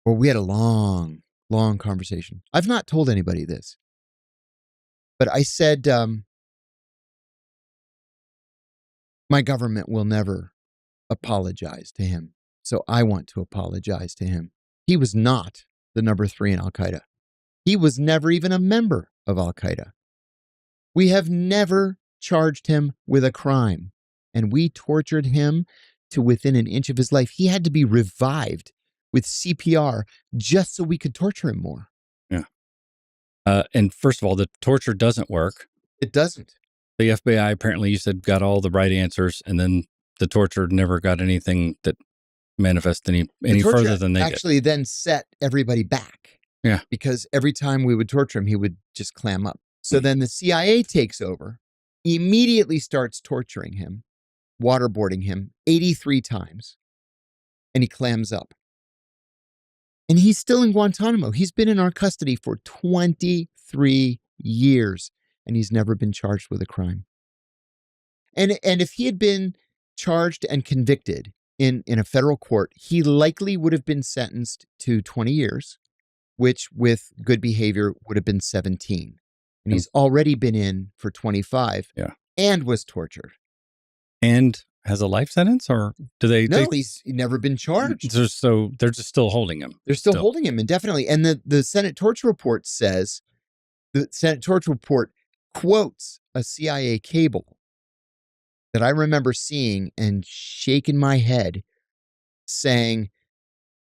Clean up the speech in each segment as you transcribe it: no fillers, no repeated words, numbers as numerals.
Well, we had a long conversation. I've not told anybody this, but I said, my government will never apologize to him. So I want to apologize to him. He was not the number 3 in Al-Qaeda. He was never even a member of Al-Qaeda. We have never charged him with a crime, and we tortured him to within an inch of his life. He had to be revived with CPR just so we could torture him more. Yeah. And first of all, the torture doesn't work. It doesn't. The FBI apparently, you said, got all the right answers, and then the torture never got anything that manifested any further than they actually did. Then set everybody back. Yeah. Because every time we would torture him, he would just clam up. So then the CIA takes over, immediately starts torturing him, waterboarding him 83 times, and he clams up. And he's still in Guantanamo. He's been in our custody for 23 years, and he's never been charged with a crime. And if he had been charged and convicted in a federal court, he likely would have been sentenced to 20 years, which with good behavior would have been 17. And he's already been in for 25 and was tortured. And has a life sentence, or do they? No, he's never been charged. So they're just still holding him. They're still holding him indefinitely. And the Senate torture report says, the Senate torture report quotes a CIA cable that I remember seeing and shaking my head saying,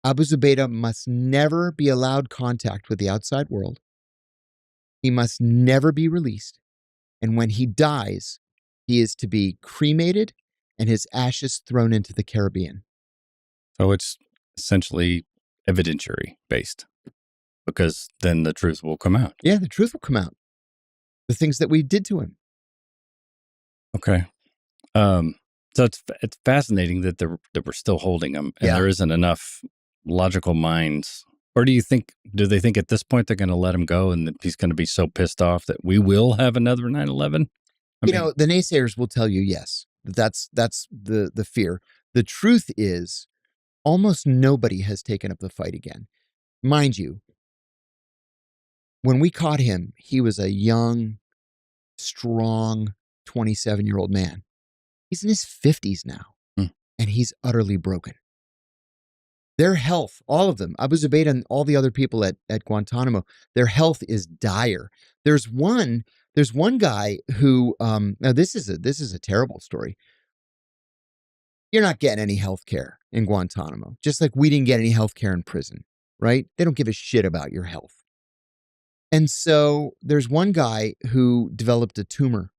Abu Zubaydah must never be allowed contact with the outside world. He must never be released. And when he dies, he is to be cremated and his ashes thrown into the Caribbean. So it's essentially evidentiary based, because then the truth will come out. Yeah, the truth will come out. The things that we did to him. Okay. So it's fascinating that we're still holding him, and there isn't enough logical minds. Or do they think at this point they're going to let him go and that he's going to be so pissed off that we will have another 9/11? The naysayers will tell you yes. That's the fear. The truth is, almost nobody has taken up the fight again. Mind you, when we caught him, he was a young, strong 27-year-old man. He's in his 50s now, and he's utterly broken. Their health, all of them, Abu Zubaydah and all the other people at Guantanamo, their health is dire. There's one guy who, now this is a terrible story. You're not getting any health care in Guantanamo, just like we didn't get any health care in prison, right? They don't give a shit about your health. And so there's one guy who developed a tumor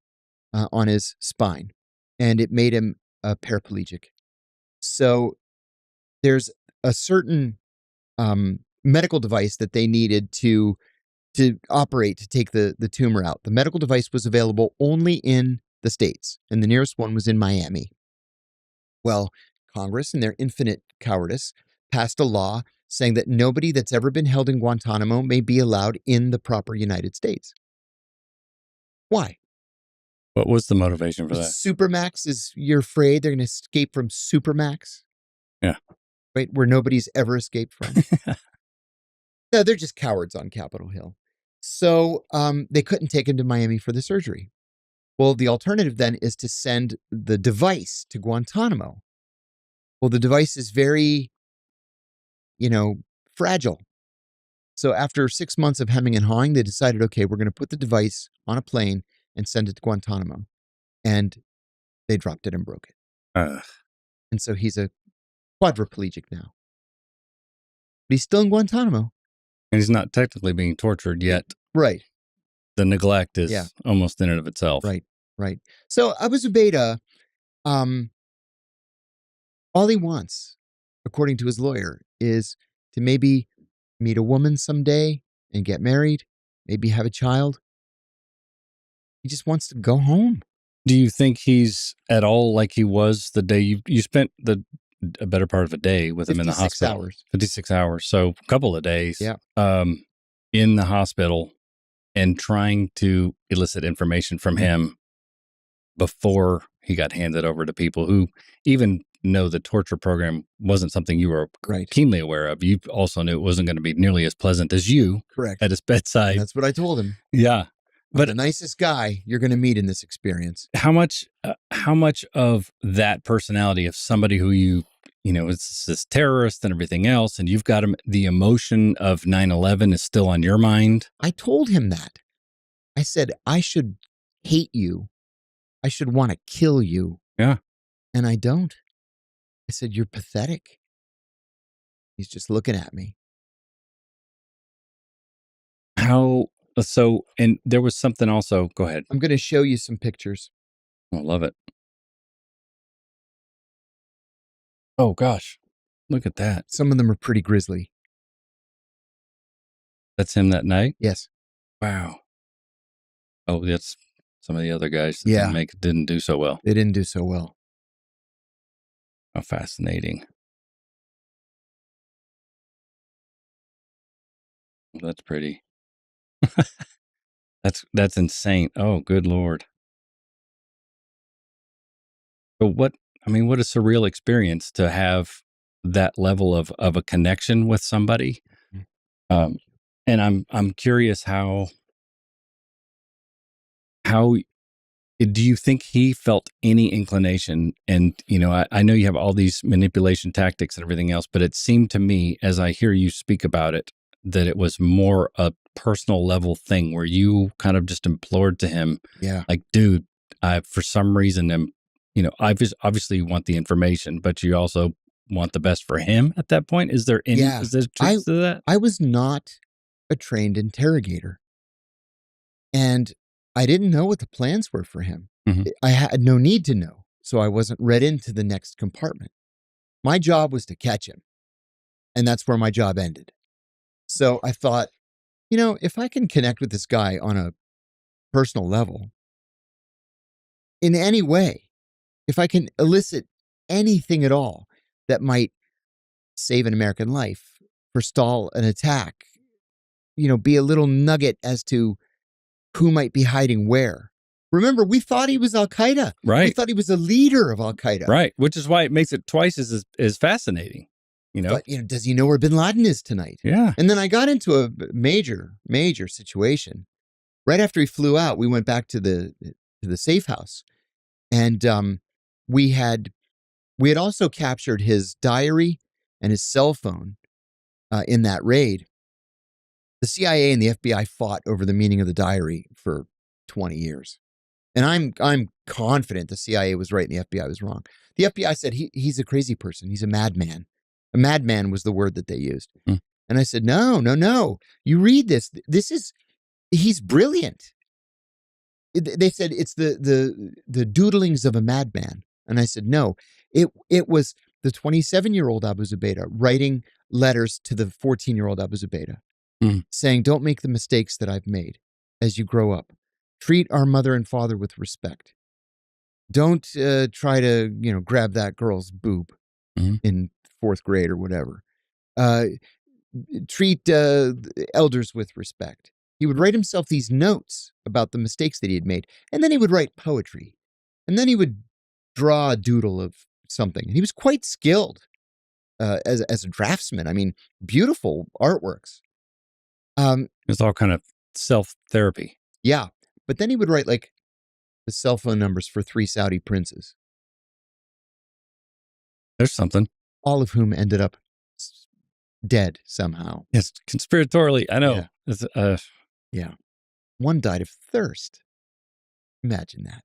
on his spine, and it made him a paraplegic. So there's a certain medical device that they needed to operate to take the tumor out. The medical device was available only in the States, and the nearest one was in Miami. Well, Congress, in their infinite cowardice, passed a law saying that nobody that's ever been held in Guantanamo may be allowed in the proper United States. Why? What was the motivation for that? Supermax is, you're afraid they're going to escape from Supermax? Yeah. Right? Where nobody's ever escaped from. No, they're just cowards on Capitol Hill. So they couldn't take him to Miami for the surgery. Well, the alternative then is to send the device to Guantanamo. Well, the device is very, fragile. So after 6 months of hemming and hawing, they decided, okay, we're going to put the device on a plane and send it to Guantanamo. And they dropped it and broke it. And so he's a quadriplegic now. But he's still in Guantanamo. And he's not technically being tortured yet. Right. The neglect is almost in and of itself. Right. So Abu Zubaydah, all he wants, according to his lawyer, is to maybe meet a woman someday and get married, maybe have a child. He just wants to go home. Do you think he's at all like he was the day you spent a better part of a day with him in the hospital? 56 hours. So a couple of days in the hospital and trying to elicit information from him before he got handed over to people who, even know the torture program wasn't something you were Right. keenly aware of. You also knew it wasn't going to be nearly as pleasant as you Correct. at his bedside. That's what I told him. Yeah. But the nicest guy you're going to meet in this experience. How much of that personality of somebody who it's this terrorist and everything else, and you've got him, the emotion of 9/11 is still on your mind? I told him that. I said, I should hate you. I should want to kill you. Yeah. And I don't. I said, you're pathetic. He's just looking at me. So, and there was something also, go ahead. I'm going to show you some pictures. I love it. Oh, gosh. Look at that. Some of them are pretty grisly. That's him that night? Yes. Wow. Oh, that's some of the other guys that Yeah. didn't do so well. They didn't do so well. How fascinating. That's pretty. That's insane. Oh, good Lord. But what a surreal experience to have that level of a connection with somebody. And I'm curious how do you think he felt any inclination? And, I know you have all these manipulation tactics and everything else, but it seemed to me, as I hear you speak about it, that it was more a personal level thing where you kind of just implored to him, like, dude, I, for some reason, obviously you want the information, but you also want the best for him at that point. Is there truth to that? I was not a trained interrogator. And I didn't know what the plans were for him. Mm-hmm. I had no need to know, so I wasn't read into the next compartment. My job was to catch him, and that's where my job ended. So I thought, if I can connect with this guy on a personal level, in any way, if I can elicit anything at all that might save an American life, forestall an attack, be a little nugget as to who might be hiding where. Remember, we thought he was Al-Qaeda. Right. We thought he was a leader of Al-Qaeda. Right. Which is why it makes it twice as fascinating. But, does he know where bin Laden is tonight? Yeah. And then I got into a major situation. Right after he flew out, we went back to the safe house. And we had also captured his diary and his cell phone in that raid. The CIA and the FBI fought over the meaning of the diary for 20 years. And I'm confident the CIA was right and the FBI was wrong. The FBI said he's a crazy person. He's a madman. A madman was the word that they used. Mm. And I said, no. You read this. He's brilliant. They said it's the doodlings of a madman. And I said, no, it was the 27-year-old Abu Zubaydah writing letters to the 14-year-old Abu Zubaydah. Saying, don't make the mistakes that I've made as you grow up. Treat our mother and father with respect. Don't try to, grab that girl's boob in 4th grade or whatever. Treat elders with respect. He would write himself these notes about the mistakes that he had made. And then he would write poetry. And then he would draw a doodle of something. And he was quite skilled as a draftsman. I mean, beautiful artworks. It's all kind of self-therapy. Yeah. But then he would write like the cell phone numbers for 3 Saudi princes. There's something. All of whom ended up dead somehow. Yes, conspiratorially. I know. Yeah. It's, Yeah. One died of thirst. Imagine that.